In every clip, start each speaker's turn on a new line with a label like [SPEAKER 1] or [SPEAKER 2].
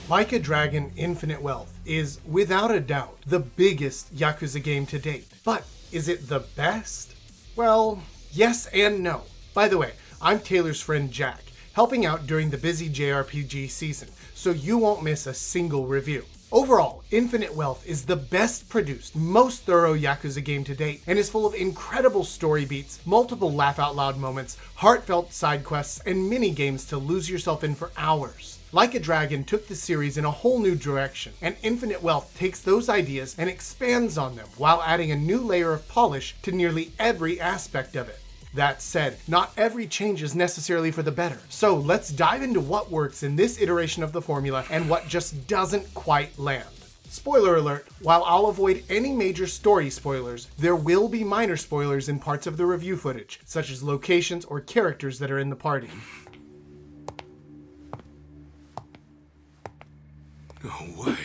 [SPEAKER 1] Like a Dragon Infinite Wealth is, without a doubt, the biggest Yakuza game to date. But is it the best? Well, yes and no. By the way, I'm Taylor's friend Jack, helping out during the busy JRPG season, so you won't miss a single review. Overall, Infinite Wealth is the best produced, most thorough Yakuza game to date, and is full of incredible story beats, multiple laugh-out-loud moments, heartfelt side quests, and mini-games to lose yourself in for hours. Like a Dragon took the series in a whole new direction, and Infinite Wealth takes those ideas and expands on them while adding a new layer of polish to nearly every aspect of it. That said, not every change is necessarily for the better. So let's dive into what works in this iteration of the formula and what just doesn't quite land. Spoiler alert, while I'll avoid any major story spoilers, there will be minor spoilers in parts of the review footage, such as locations or characters that are in the party.
[SPEAKER 2] No way.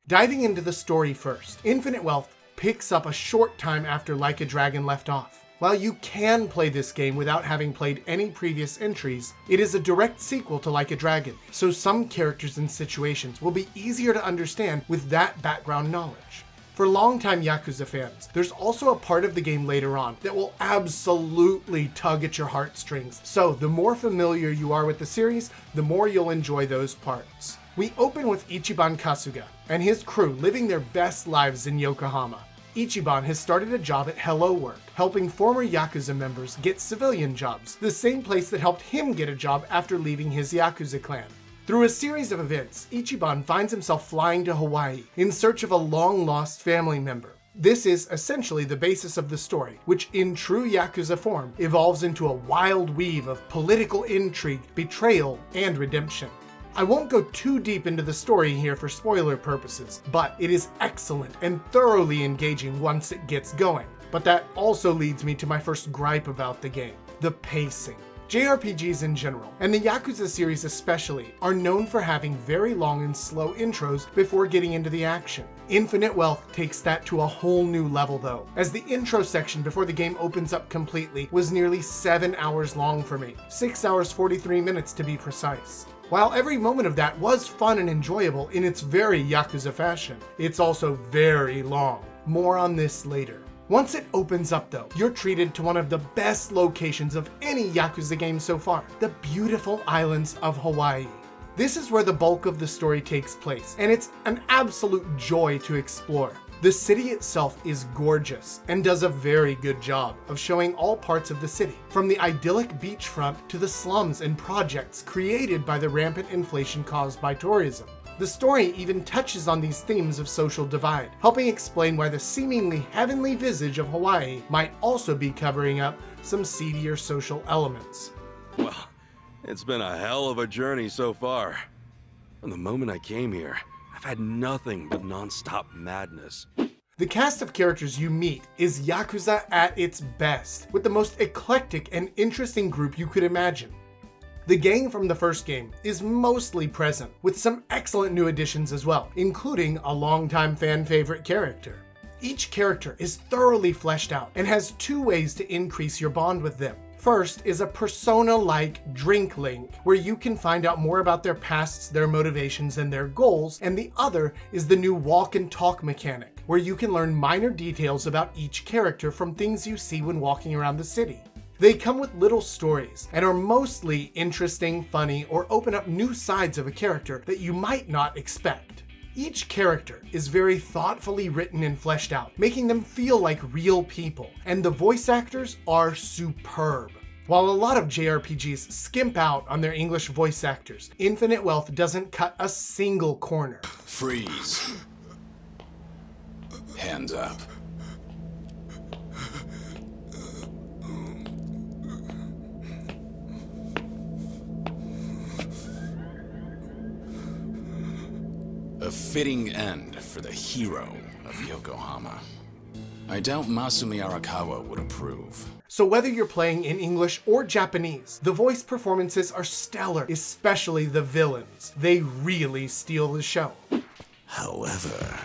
[SPEAKER 1] Diving into the story first, Infinite Wealth picks up a short time after Like a Dragon left off. While you can play this game without having played any previous entries, it is a direct sequel to Like a Dragon, so some characters and situations will be easier to understand with that background knowledge. For longtime Yakuza fans, there's also a part of the game later on that will absolutely tug at your heartstrings, so the more familiar you are with the series, the more you'll enjoy those parts. We open with Ichiban Kasuga and his crew living their best lives in Yokohama. Ichiban has started a job at Hello Work, helping former Yakuza members get civilian jobs, the same place that helped him get a job after leaving his Yakuza clan. Through a series of events, Ichiban finds himself flying to Hawaii in search of a long-lost family member. This is essentially the basis of the story, which in true Yakuza form evolves into a wild weave of political intrigue, betrayal, and redemption. I won't go too deep into the story here for spoiler purposes, but it is excellent and thoroughly engaging once it gets going. But that also leads me to my first gripe about the game: the pacing. JRPGs in general, and the Yakuza series especially, are known for having very long and slow intros before getting into the action. Infinite Wealth takes that to a whole new level though, as the intro section before the game opens up completely was nearly 7 hours long for me, 6 hours 43 minutes to be precise. While every moment of that was fun and enjoyable in its very Yakuza fashion, it's also very long. More on this later. Once it opens up though, you're treated to one of the best locations of any Yakuza game so far, the beautiful islands of Hawaii. This is where the bulk of the story takes place, and it's an absolute joy to explore. The city itself is gorgeous and does a very good job of showing all parts of the city, from the idyllic beachfront to the slums and projects created by the rampant inflation caused by tourism. The story even touches on these themes of social divide, helping explain why the seemingly heavenly visage of Hawaii might also be covering up some seedier social elements.
[SPEAKER 2] Well, it's been a hell of a journey so far. From the moment I came here, I've had nothing but non-stop madness.
[SPEAKER 1] The cast of characters you meet is Yakuza at its best, with the most eclectic and interesting group you could imagine. The gang from the first game is mostly present, with some excellent new additions as well, including a longtime fan favorite character. Each character is thoroughly fleshed out and has two ways to increase your bond with them. First is a persona-like drink link, where you can find out more about their pasts, their motivations, and their goals, and the other is the new walk and talk mechanic, where you can learn minor details about each character from things you see when walking around the city. They come with little stories and are mostly interesting, funny, or open up new sides of a character that you might not expect. Each character is very thoughtfully written and fleshed out, making them feel like real people, and the voice actors are superb. While a lot of JRPGs skimp out on their English voice actors, Infinite Wealth doesn't cut a single corner.
[SPEAKER 3] Freeze. Hands up. A fitting end for the hero of Yokohama. I doubt Masumi Arakawa would approve.
[SPEAKER 1] So whether you're playing in English or Japanese, the voice performances are stellar, especially the villains. They really steal the show.
[SPEAKER 4] However,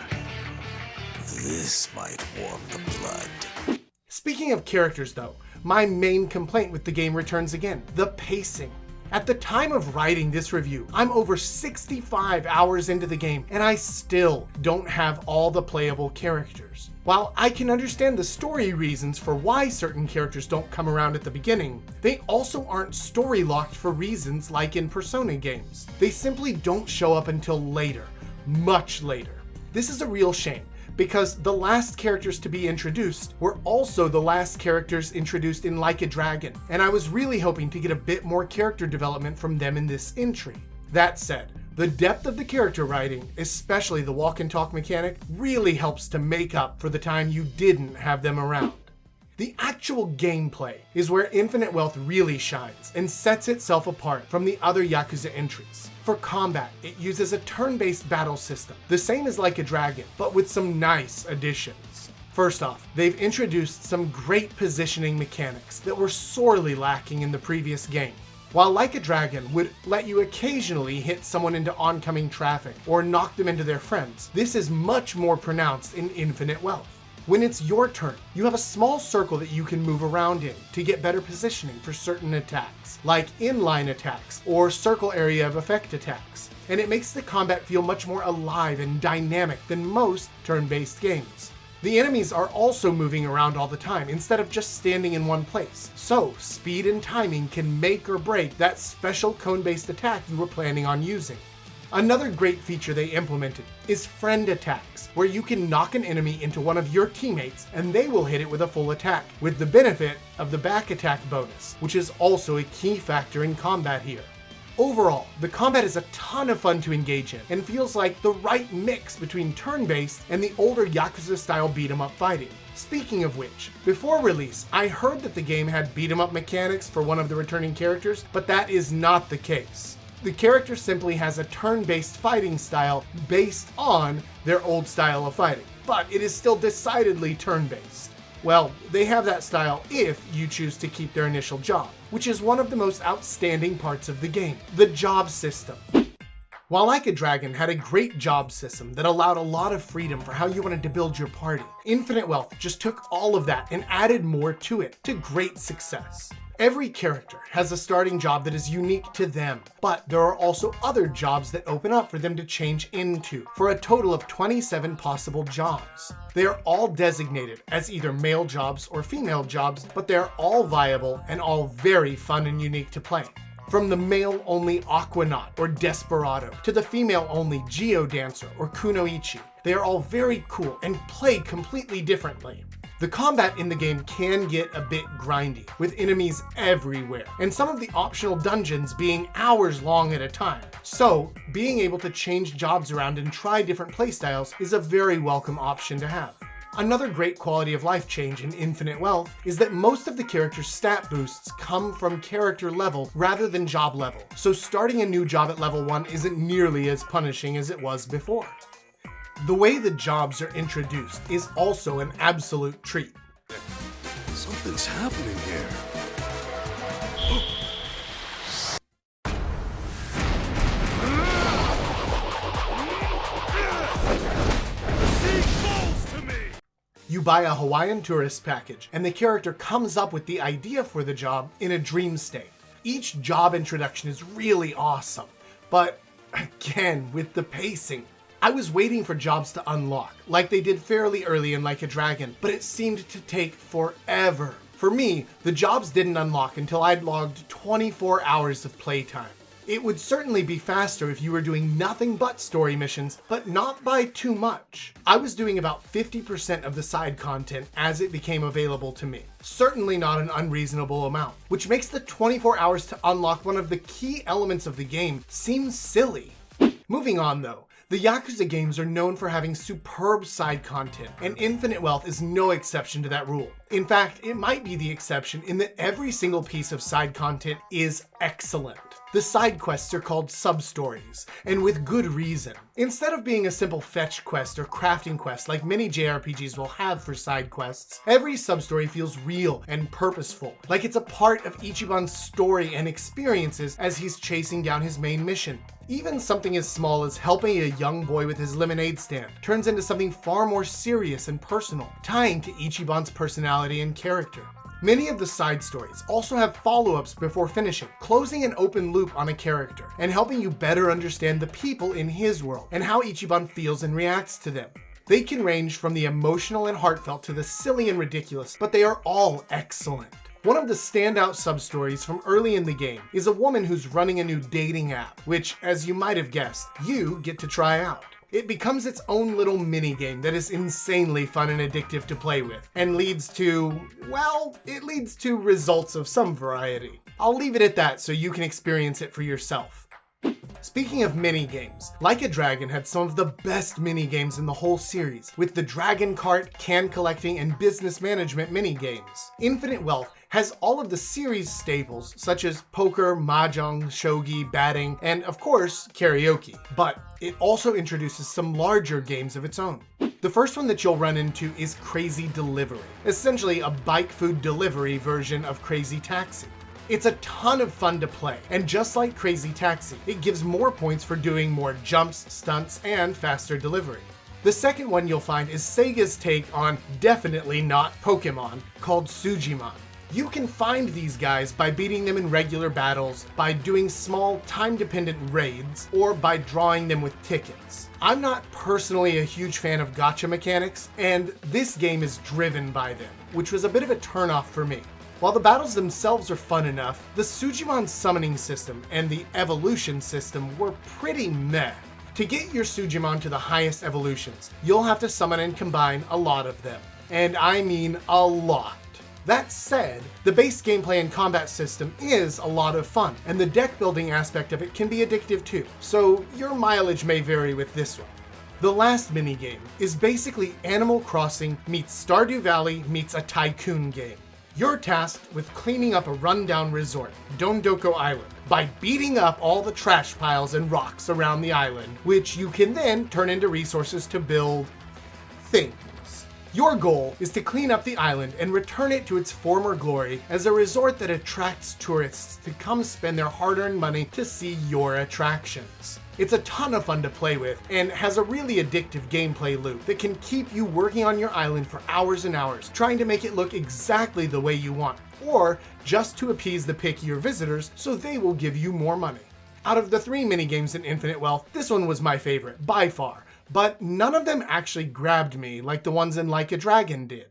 [SPEAKER 4] this might warm the blood.
[SPEAKER 1] Speaking of characters though, my main complaint with the game returns again: the pacing. At the time of writing this review, I'm over 65 hours into the game, and I still don't have all the playable characters. While I can understand the story reasons for why certain characters don't come around at the beginning, they also aren't story locked for reasons like in Persona games. They simply don't show up until later, much later. This is a real shame, because the last characters to be introduced were also the last characters introduced in Like a Dragon, and I was really hoping to get a bit more character development from them in this entry. That said, the depth of the character writing, especially the walk and talk mechanic, really helps to make up for the time you didn't have them around. The actual gameplay is where Infinite Wealth really shines and sets itself apart from the other Yakuza entries. For combat, it uses a turn-based battle system, the same as Like a Dragon, but with some nice additions. First off, they've introduced some great positioning mechanics that were sorely lacking in the previous game. While Like a Dragon would let you occasionally hit someone into oncoming traffic or knock them into their friends, this is much more pronounced in Infinite Wealth. When it's your turn, you have a small circle that you can move around in to get better positioning for certain attacks, like inline attacks or circle area of effect attacks, and it makes the combat feel much more alive and dynamic than most turn-based games. The enemies are also moving around all the time instead of just standing in one place, so speed and timing can make or break that special cone-based attack you were planning on using. Another great feature they implemented is friend attacks, where you can knock an enemy into one of your teammates and they will hit it with a full attack, with the benefit of the back attack bonus, which is also a key factor in combat here. Overall, the combat is a ton of fun to engage in and feels like the right mix between turn-based and the older Yakuza-style beat-em-up fighting. Speaking of which, before release, I heard that the game had beat-em-up mechanics for one of the returning characters, but that is not the case. The character simply has a turn-based fighting style based on their old style of fighting, but it is still decidedly turn-based. Well, they have that style if you choose to keep their initial job, which is one of the most outstanding parts of the game, the job system. While Like a Dragon had a great job system that allowed a lot of freedom for how you wanted to build your party, Infinite Wealth just took all of that and added more to it, to great success. Every character has a starting job that is unique to them, but there are also other jobs that open up for them to change into, for a total of 27 possible jobs. They are all designated as either male jobs or female jobs, but they are all viable and all very fun and unique to play. From the male-only Aquanaut or Desperado to the female-only Geodancer or Kunoichi, they are all very cool and play completely differently. The combat in the game can get a bit grindy, with enemies everywhere, and some of the optional dungeons being hours long at a time. So, being able to change jobs around and try different playstyles is a very welcome option to have. Another great quality of life change in Infinite Wealth is that most of the character's stat boosts come from character level rather than job level, so starting a new job at level 1 isn't nearly as punishing as it was before. The way the jobs are introduced is also an absolute treat.
[SPEAKER 2] Something's happening here.
[SPEAKER 1] You buy a Hawaiian tourist package, and the character comes up with the idea for the job in a dream state. Each job introduction is really awesome, but again, with the pacing. I was waiting for jobs to unlock, like they did fairly early in Like a Dragon, but it seemed to take forever. For me, the jobs didn't unlock until I'd logged 24 hours of playtime. It would certainly be faster if you were doing nothing but story missions, but not by too much. I was doing about 50% of the side content as it became available to me. Certainly not an unreasonable amount, which makes the 24 hours to unlock one of the key elements of the game seem silly. Moving on though, the Yakuza games are known for having superb side content, and Infinite Wealth is no exception to that rule. In fact, it might be the exception in that every single piece of side content is excellent. The side quests are called sub-stories, and with good reason. Instead of being a simple fetch quest or crafting quest like many JRPGs will have for side quests, every sub-story feels real and purposeful, like it's a part of Ichiban's story and experiences as he's chasing down his main mission. Even something as small as helping a young boy with his lemonade stand turns into something far more serious and personal, tying to Ichiban's personality and character. Many of the side stories also have follow-ups before finishing, closing an open loop on a character and helping you better understand the people in his world and how Ichiban feels and reacts to them. They can range from the emotional and heartfelt to the silly and ridiculous, but they are all excellent. One of the standout sub-stories from early in the game is a woman who's running a new dating app, which, as you might have guessed, you get to try out. It becomes its own little mini-game that is insanely fun and addictive to play with, and leads to, well, it leads to results of some variety. I'll leave it at that so you can experience it for yourself. Speaking of mini-games, Like a Dragon had some of the best mini-games in the whole series, with the Dragon Cart, can collecting, and business management mini-games. Infinite Wealth has all of the series staples, such as poker, mahjong, shogi, batting, and of course, karaoke. But it also introduces some larger games of its own. The first one that you'll run into is Crazy Delivery, essentially a bike food delivery version of Crazy Taxi. It's a ton of fun to play, and just like Crazy Taxi, it gives more points for doing more jumps, stunts, and faster delivery. The second one you'll find is Sega's take on definitely not Pokemon, called Sujimon. You can find these guys by beating them in regular battles, by doing small time-dependent raids, or by drawing them with tickets. I'm not personally a huge fan of gacha mechanics, and this game is driven by them, which was a bit of a turnoff for me. While the battles themselves are fun enough, the Sujimon summoning system and the evolution system were pretty meh. To get your Sujimon to the highest evolutions, you'll have to summon and combine a lot of them. And I mean a lot. That said, the base gameplay and combat system is a lot of fun, and the deck building aspect of it can be addictive too, so your mileage may vary with this one. The last minigame is basically Animal Crossing meets Stardew Valley meets a tycoon game. You're tasked with cleaning up a rundown resort, Dondoko Island, by beating up all the trash piles and rocks around the island, which you can then turn into resources to build things. Your goal is to clean up the island and return it to its former glory as a resort that attracts tourists to come spend their hard-earned money to see your attractions. It's a ton of fun to play with and has a really addictive gameplay loop that can keep you working on your island for hours and hours, trying to make it look exactly the way you want, or just to appease the pickier visitors so they will give you more money. Out of the 3 minigames in Infinite Wealth, this one was my favorite, by far. But none of them actually grabbed me like the ones in Like a Dragon did.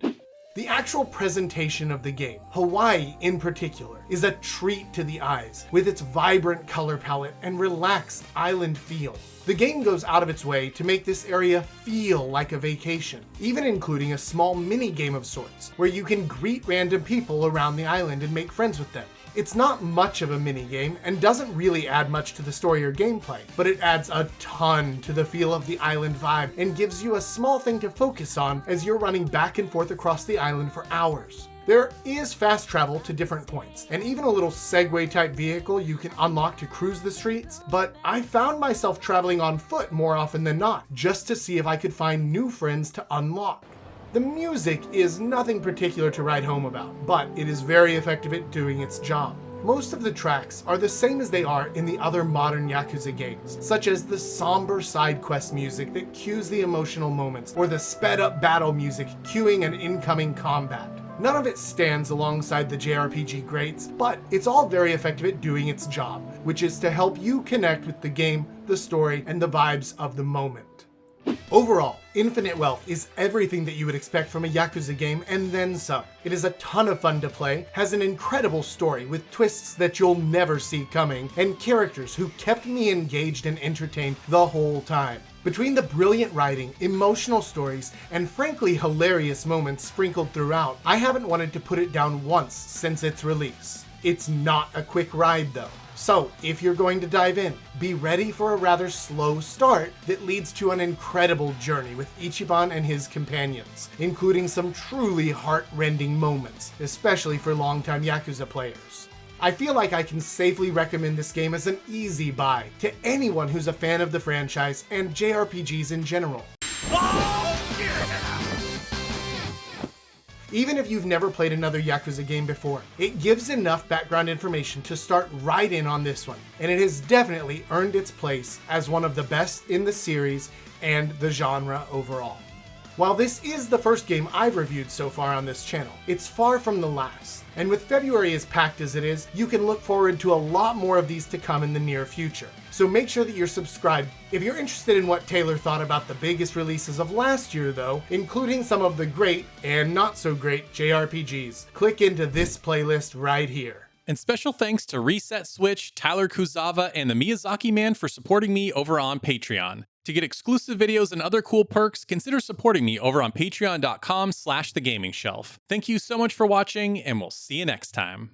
[SPEAKER 1] The actual presentation of the game, Hawaii in particular, is a treat to the eyes with its vibrant color palette and relaxed island feel. The game goes out of its way to make this area feel like a vacation, even including a small mini game of sorts, where you can greet random people around the island and make friends with them. It's not much of a minigame and doesn't really add much to the story or gameplay, but it adds a ton to the feel of the island vibe and gives you a small thing to focus on as you're running back and forth across the island for hours. There is fast travel to different points, and even a little Segway type vehicle you can unlock to cruise the streets, but I found myself traveling on foot more often than not, just to see if I could find new friends to unlock. The music is nothing particular to write home about, but it is very effective at doing its job. Most of the tracks are the same as they are in the other modern Yakuza games, such as the somber side quest music that cues the emotional moments, or the sped up battle music cueing an incoming combat. None of it stands alongside the JRPG greats, but it's all very effective at doing its job, which is to help you connect with the game, the story, and the vibes of the moment. Overall, Infinite Wealth is everything that you would expect from a Yakuza game and then some. It is a ton of fun to play, has an incredible story with twists that you'll never see coming, and characters who kept me engaged and entertained the whole time. Between the brilliant writing, emotional stories, and frankly hilarious moments sprinkled throughout, I haven't wanted to put it down once since its release. It's not a quick ride though. So, if you're going to dive in, be ready for a rather slow start that leads to an incredible journey with Ichiban and his companions, including some truly heart-rending moments, especially for longtime Yakuza players. I feel like I can safely recommend this game as an easy buy to anyone who's a fan of the franchise and JRPGs in general. Even if you've never played another Yakuza game before, it gives enough background information to start right in on this one, and it has definitely earned its place as one of the best in the series and the genre overall. While this is the first game I've reviewed so far on this channel, it's far from the last. And with February as packed as it is, you can look forward to a lot more of these to come in the near future. So make sure that you're subscribed. If you're interested in what Taylor thought about the biggest releases of last year though, including some of the great and not so great JRPGs, click into this playlist right here.
[SPEAKER 5] And special thanks to Reset Switch, Tyler Kuzawa, and the Miyazaki Man for supporting me over on Patreon. To get exclusive videos and other cool perks, consider supporting me over on patreon.com/thegaming shelf. Thank you so much for watching, and we'll see you next time.